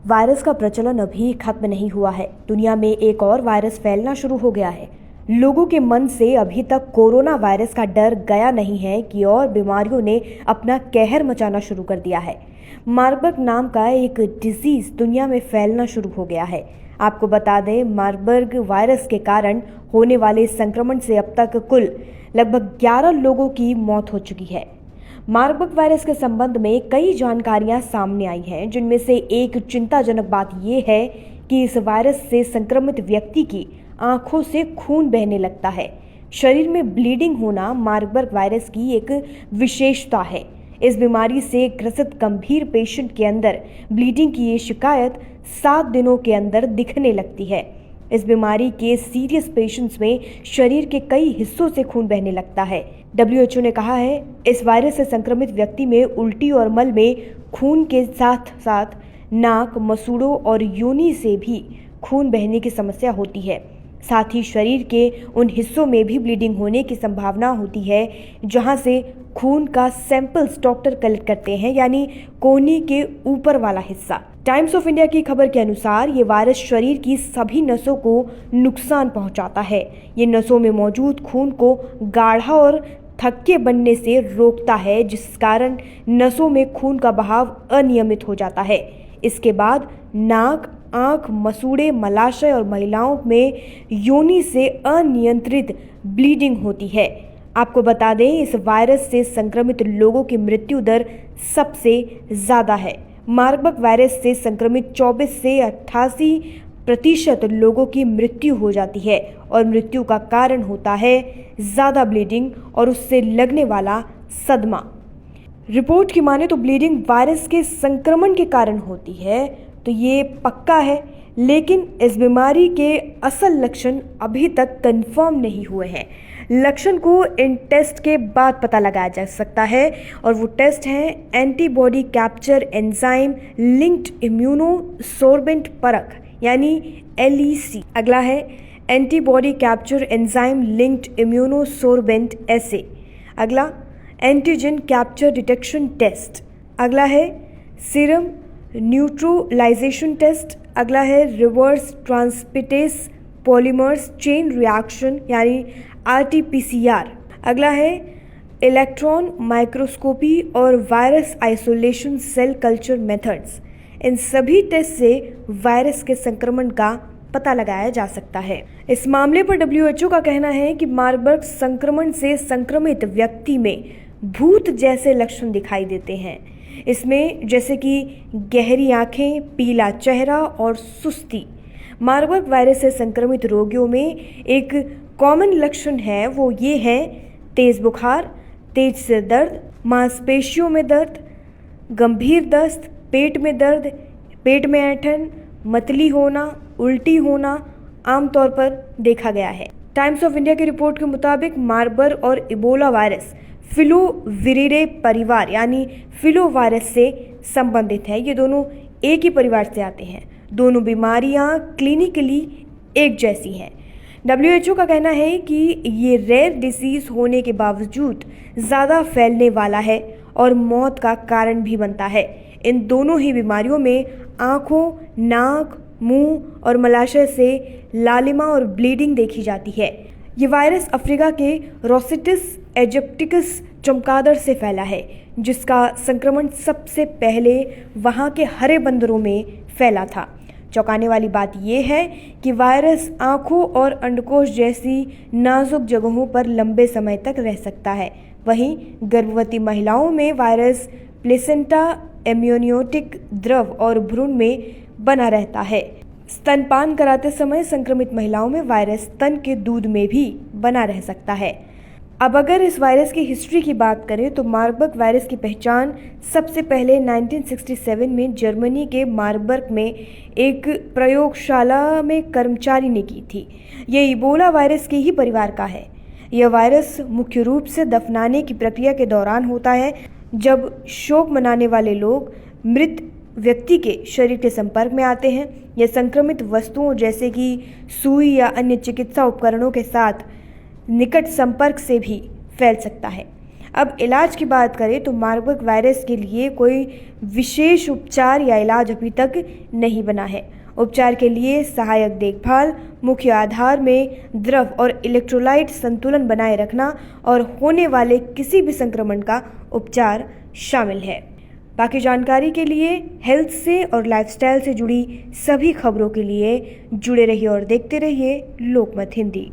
Virus का प्रचलन अभी खत्म नहीं हुआ है। दुनिया में एक और वायरस फैलना शुरू हो गया है। लोगों के मन से अभी तक कोरोना वायरस का डर गया नहीं है कि और बीमारियों ने अपना कहर मचाना शुरू कर दिया है। मार्बर्ग नाम का एक डिजीज दुनिया में फैलना शुरू हो गया है। आपको बता दें, मार्बर्ग वायरस के कारण होने वाले संक्रमण से अब तक कुल लगभग 11 लोगों की मौत हो चुकी है। मार्बर्ग वायरस के संबंध में कई जानकारियां सामने आई हैं, जिनमें से एक चिंताजनक बात यह है कि इस वायरस से संक्रमित व्यक्ति की आंखों से खून बहने लगता है। शरीर में ब्लीडिंग होना मार्बर्ग वायरस की एक विशेषता है। इस बीमारी से ग्रसित गंभीर पेशेंट के अंदर ब्लीडिंग की ये शिकायत 7 दिनों के अंदर दिखने लगती है। इस बीमारी के सीरियस पेशेंट्स में शरीर के कई हिस्सों से खून बहने लगता है। WHO ने कहा है, इस वायरस से संक्रमित व्यक्ति में उल्टी और मल में खून के साथ साथ नाक, मसूड़ों और योनि से भी खून बहने की समस्या होती है। साथ ही शरीर के उन हिस्सों में भी ब्लीडिंग होने की संभावना होती है जहां से खून का सैंपल्स डॉक्टर कलेक्ट करते हैं, यानी कोहनी के ऊपर वाला हिस्सा। टाइम्स ऑफ इंडिया की खबर के अनुसार ये वायरस शरीर की सभी नसों को नुकसान पहुंचाता है। ये नसों में मौजूद खून को गाढ़ा और थक्के बनने से रोकता है, जिस कारण नसों में खून का बहाव अनियमित हो जाता है। इसके बाद नाक, आंख, मसूड़े, मलाशय और महिलाओं में योनि से अनियंत्रित ब्लीडिंग होती है। आपको बता दें, इस वायरस से संक्रमित लोगों की मृत्यु दर सबसे ज्यादा है। मार्बर्ग वायरस से संक्रमित 24 से 88% लोगों की मृत्यु हो जाती है और मृत्यु का कारण होता है ज्यादा ब्लीडिंग और उससे लगने वाला सदमा। रिपोर्ट की माने तो ब्लीडिंग वायरस के संक्रमण के कारण होती है, तो ये पक्का है, लेकिन इस बीमारी के असल लक्षण अभी तक कंफर्म नहीं हुए हैं। लक्षण को इन टेस्ट के बाद पता लगाया जा सकता है और वो टेस्ट हैं एंटीबॉडी कैप्चर एंजाइम लिंक्ड इम्यूनोसोर्बेंट परख, यानी LEC। अगला है एंटीबॉडी कैप्चर एंजाइम लिंक्ड इम्यूनोसोर्बेंट एसे। अगला एंटीजन कैप्चर डिटेक्शन टेस्ट। अगला है सीरम न्यूट्रलाइजेशन टेस्ट। अगला है reverse transcriptase polymerase chain reaction, यानी RT-PCR। अगला है इलेक्ट्रॉन माइक्रोस्कोपी और virus isolation cell culture methods. इन सभी टेस्ट से वायरस के संक्रमण का पता लगाया जा सकता है। इस मामले पर WHO का कहना है कि मार्बर्ग संक्रमण से संक्रमित व्यक्ति में भूत जैसे लक्षण दिखाई देते हैं। इसमें जैसे कि गहरी आंखें, पीला चेहरा और सुस्ती। मार्बर्ग वायरस से संक्रमित रोगियों में एक कॉमन लक्षण है, वो ये है तेज बुखार, तेज सिर दर्द, मांसपेशियों में दर्द, गंभीर दस्त, पेट में दर्द, पेट में ऐंठन, मतली होना, उल्टी होना आमतौर पर देखा गया है। टाइम्स ऑफ इंडिया की रिपोर्ट के मुताबिक मार्बर्ग और इबोला वायरस फिलोविरिडे परिवार यानी फिलो वायरस से संबंधित है। ये दोनों एक ही परिवार से आते हैं। दोनों बीमारियां क्लिनिकली एक जैसी हैं। WHO का कहना है कि ये रेयर डिसीज होने के बावजूद ज़्यादा फैलने वाला है और मौत का कारण भी बनता है। इन दोनों ही बीमारियों में आँखों, नाक, मुंह और मलाशय से लालिमा और ब्लीडिंग देखी जाती है। ये वायरस अफ्रीका के रोसिटिस एजिप्टिकस चमगादड़ से फैला है, जिसका संक्रमण सबसे पहले वहाँ के हरे बंदरों में फैला था। चौंकाने वाली बात यह है कि वायरस आँखों और अंडकोश जैसी नाजुक जगहों पर लंबे समय तक रह सकता है। वहीं गर्भवती महिलाओं में वायरस प्लेसेंटा, एम्नियोटिक द्रव और भ्रूण में बना रहता है। स्तनपान कराते समय संक्रमित महिलाओं में वायरस स्तन के दूध में भी बना रह सकता है। अब अगर इस वायरस की हिस्ट्री की बात करें तो मार्बर्ग वायरस की पहचान सबसे पहले 1967 में जर्मनी के मार्बर्ग में एक प्रयोगशाला में कर्मचारी ने की थी। ये इबोला वायरस के ही परिवार का है। यह वायरस मुख्य रूप से दफनाने की प्रक्रिया के दौरान होता है, जब शोक मनाने वाले लोग मृत व्यक्ति के शरीर के संपर्क में आते हैं। यह संक्रमित वस्तुओं जैसे कि सुई या अन्य चिकित्सा उपकरणों के साथ निकट संपर्क से भी फैल सकता है। अब इलाज की बात करें तो मार्बर्ग वायरस के लिए कोई विशेष उपचार या इलाज अभी तक नहीं बना है। उपचार के लिए सहायक देखभाल, मुख्य आधार में द्रव और इलेक्ट्रोलाइट संतुलन बनाए रखना और होने वाले किसी भी संक्रमण का उपचार शामिल है। बाकी जानकारी के लिए हेल्थ से और लाइफस्टाइल से जुड़ी सभी खबरों के लिए जुड़े रहिए और देखते रहिए लोकमत हिंदी।